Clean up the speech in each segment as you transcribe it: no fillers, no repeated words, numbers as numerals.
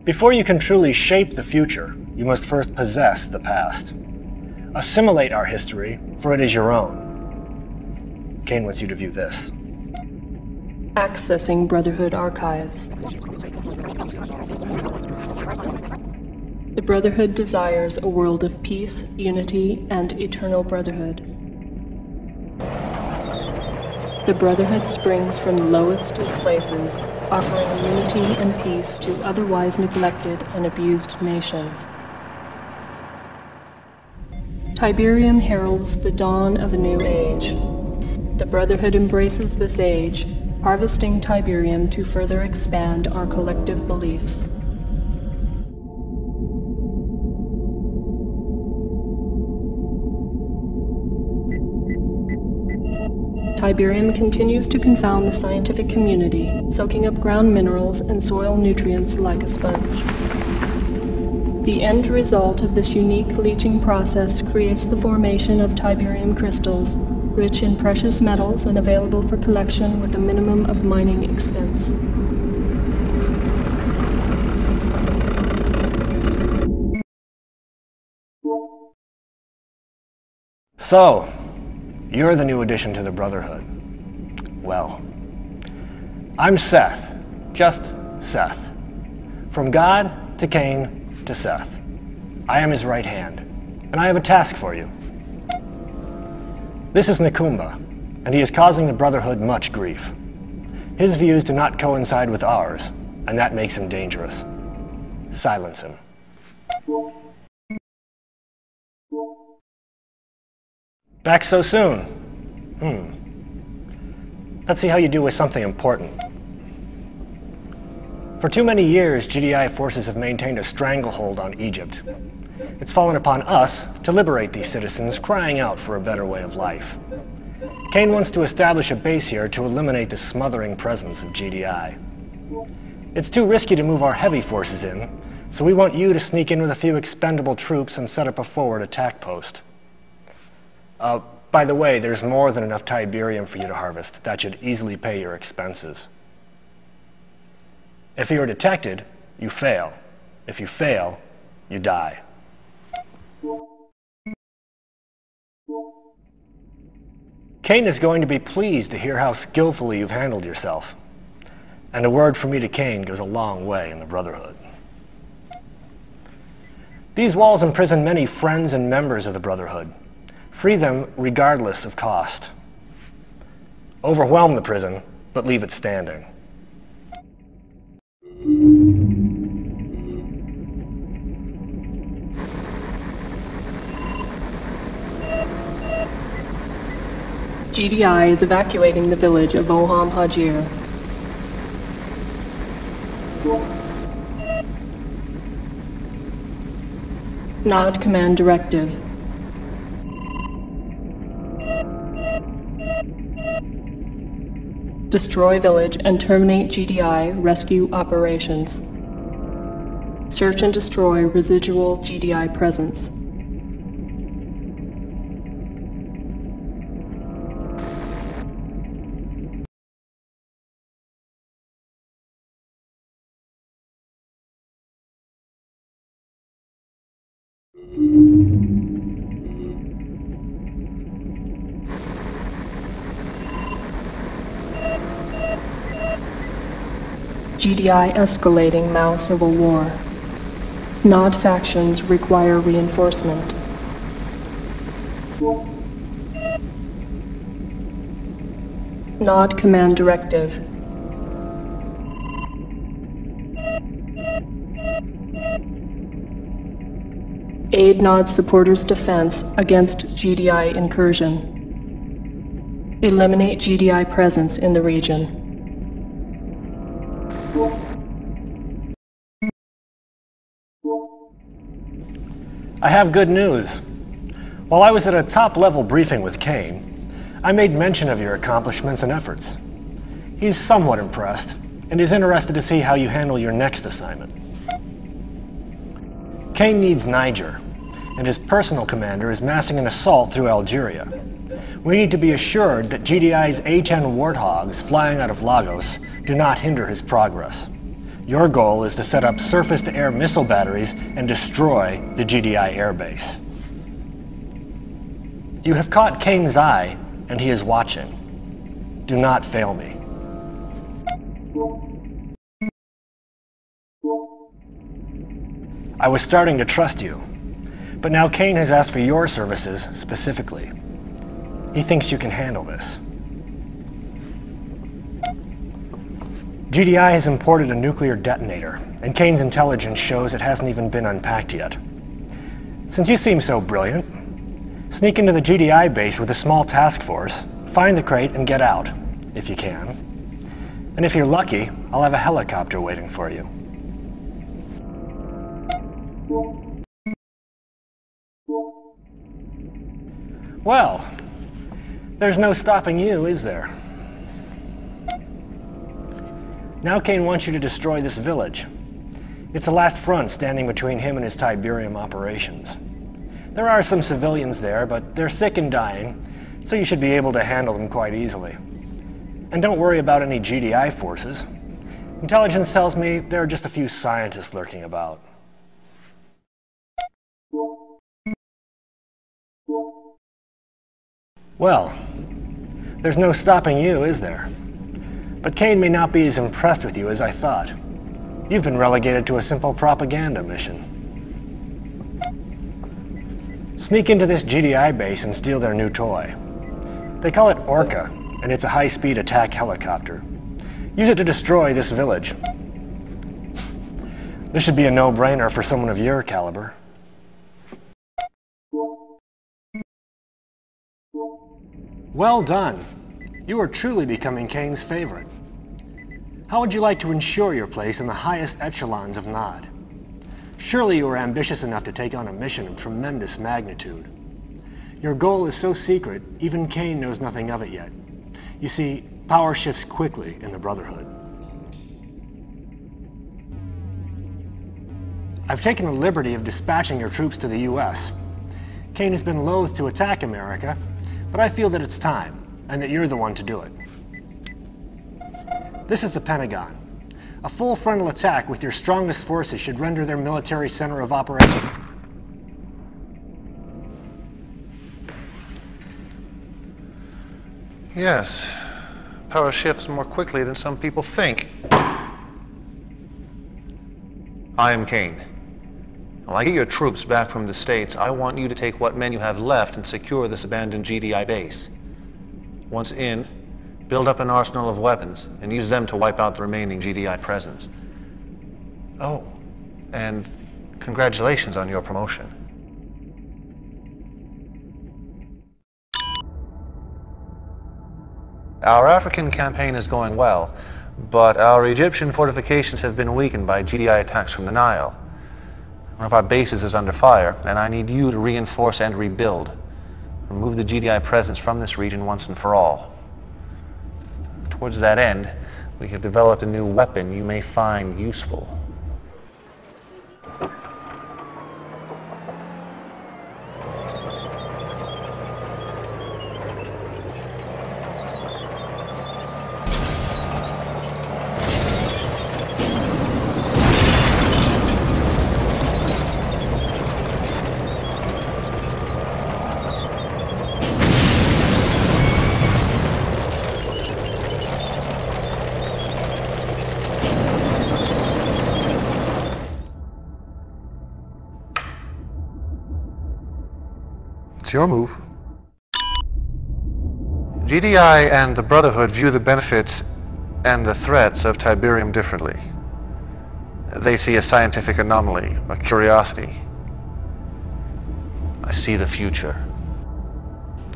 Before you can truly shape the future, you must first possess the past. Assimilate our history, for it is your own. Kane wants you to view this. Accessing Brotherhood archives. The Brotherhood desires a world of peace, unity, and eternal brotherhood. The Brotherhood springs from the lowest of places, offering unity and peace to otherwise neglected and abused nations. Tiberium heralds the dawn of a new age. The Brotherhood embraces this age, harvesting Tiberium to further expand our collective beliefs. Tiberium continues to confound the scientific community, soaking up ground minerals and soil nutrients like a sponge. The end result of this unique leaching process creates the formation of Tiberium crystals, rich in precious metals and available for collection with a minimum of mining expense. So, you're the new addition to the Brotherhood. Well, I'm Seth, just Seth. From God to Cain to Seth. I am his right hand, and I have a task for you. This is Nakumba, and he is causing the Brotherhood much grief. His views do not coincide with ours, and that makes him dangerous. Silence him. Back so soon? Let's see how you do with something important. For too many years, GDI forces have maintained a stranglehold on Egypt. It's fallen upon us to liberate these citizens crying out for a better way of life. Cain wants to establish a base here to eliminate the smothering presence of GDI. It's too risky to move our heavy forces in, so we want you to sneak in with a few expendable troops and set up a forward attack post. By the way, there's more than enough Tiberium for you to harvest. That should easily pay your expenses. If you're detected, you fail. If you fail, you die. Cain is going to be pleased to hear how skillfully you've handled yourself. And a word from me to Cain goes a long way in the Brotherhood. These walls imprison many friends and members of the Brotherhood. Free them regardless of cost. Overwhelm the prison, but leave it standing. GDI is evacuating the village of Oham Hajir. Nod command directive. Destroy village and terminate GDI rescue operations. Search and destroy residual GDI presence. GDI escalating Mao civil war. Nod factions require reinforcement. Nod command directive. Aid Nod supporters' defense against GDI incursion. Eliminate GDI presence in the region. I have good news. While I was at a top-level briefing with Cain, I made mention of your accomplishments and efforts. He's somewhat impressed, and is interested to see how you handle your next assignment. Cain needs Niger, and his personal commander is massing an assault through Algeria. We need to be assured that GDI's A-10 Warthogs flying out of Lagos do not hinder his progress. Your goal is to set up surface-to-air missile batteries and destroy the GDI airbase. You have caught Kane's eye, and he is watching. Do not fail me. I was starting to trust you, but now Kane has asked for your services specifically. He thinks you can handle this. GDI has imported a nuclear detonator, and Kane's intelligence shows it hasn't even been unpacked yet. Since you seem so brilliant, sneak into the GDI base with a small task force, find the crate and get out, if you can. And if you're lucky, I'll have a helicopter waiting for you. Well, there's no stopping you, is there? Now Kane wants you to destroy this village. It's the last front standing between him and his Tiberium operations. There are some civilians there, but they're sick and dying, so you should be able to handle them quite easily. And don't worry about any GDI forces. Intelligence tells me there are just a few scientists lurking about. Well, there's no stopping you, is there? But Kane may not be as impressed with you as I thought. You've been relegated to a simple propaganda mission. Sneak into this GDI base and steal their new toy. They call it Orca, and it's a high-speed attack helicopter. Use it to destroy this village. This should be a no-brainer for someone of your caliber. Well done. You are truly becoming Kane's favorite. How would you like to ensure your place in the highest echelons of Nod? Surely you are ambitious enough to take on a mission of tremendous magnitude. Your goal is so secret, even Kane knows nothing of it yet. You see, power shifts quickly in the Brotherhood. I've taken the liberty of dispatching your troops to the US. Kane has been loath to attack America, but I feel that it's time, and that you're the one to do it. This is the Pentagon. A full frontal attack with your strongest forces should render their military center of operation. Yes. Power shifts more quickly than some people think. I am Kane. When I get your troops back from the States, I want you to take what men you have left and secure this abandoned GDI base. Once in, build up an arsenal of weapons and use them to wipe out the remaining GDI presence. Oh, and congratulations on your promotion. Our African campaign is going well, but our Egyptian fortifications have been weakened by GDI attacks from the Nile. One of our bases is under fire, and I need you to reinforce and rebuild. Remove the GDI presence from this region once and for all. Towards that end, we have developed a new weapon you may find useful. It's your move. GDI and the Brotherhood view the benefits and the threats of Tiberium differently. They see a scientific anomaly, a curiosity. I see the future.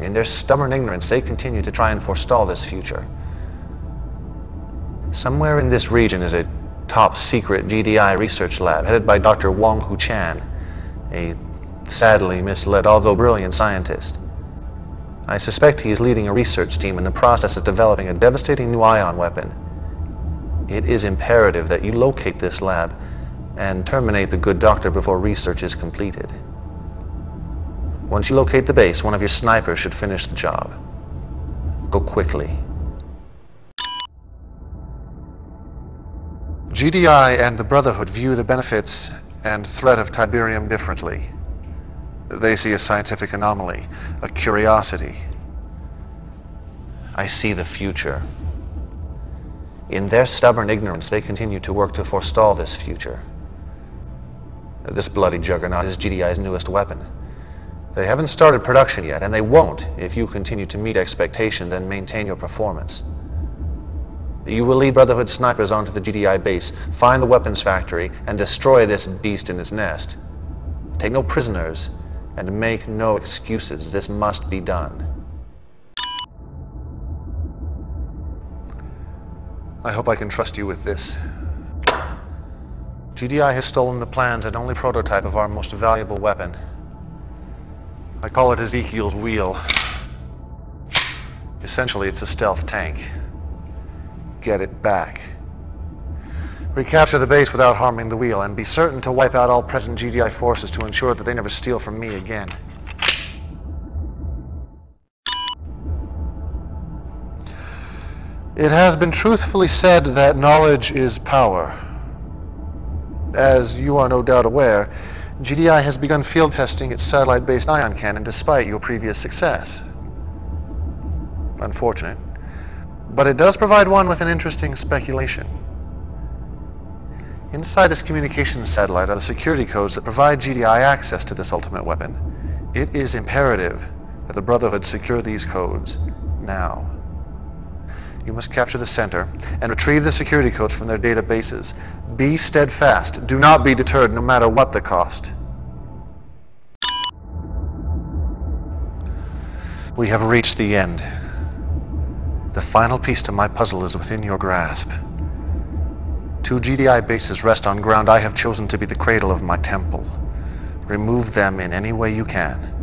In their stubborn ignorance, they continue to try and forestall this future. Somewhere in this region is a top-secret GDI research lab headed by Dr. Wong Hu Chan, a sadly misled, although brilliant scientist. I suspect he is leading a research team in the process of developing a devastating new ion weapon. It is imperative that you locate this lab and terminate the good doctor before research is completed. Once you locate the base, one of your snipers should finish the job. Go quickly. GDI and the Brotherhood view the benefits and threat of Tiberium differently. They see a scientific anomaly, a curiosity. I see the future. In their stubborn ignorance, they continue to work to forestall this future. This bloody juggernaut is GDI's newest weapon. They haven't started production yet, and they won't if you continue to meet expectations and maintain your performance. You will lead Brotherhood snipers onto the GDI base, find the weapons factory, and destroy this beast in its nest. Take no prisoners, and make no excuses. This must be done. I hope I can trust you with this. GDI has stolen the plans and only prototype of our most valuable weapon. I call it Ezekiel's Wheel. Essentially, it's a stealth tank. Get it back. Recapture the base without harming the wheel, and be certain to wipe out all present GDI forces to ensure that they never steal from me again. It has been truthfully said that knowledge is power. As you are no doubt aware, GDI has begun field testing its satellite-based ion cannon despite your previous success. Unfortunate. But it does provide one with an interesting speculation. Inside this communications satellite are the security codes that provide GDI access to this ultimate weapon. It is imperative that the Brotherhood secure these codes now. You must capture the center and retrieve the security codes from their databases. Be steadfast. Do not be deterred, no matter what the cost. We have reached the end. The final piece to my puzzle is within your grasp. 2 GDI bases rest on ground I have chosen to be the cradle of my temple. Remove them in any way you can.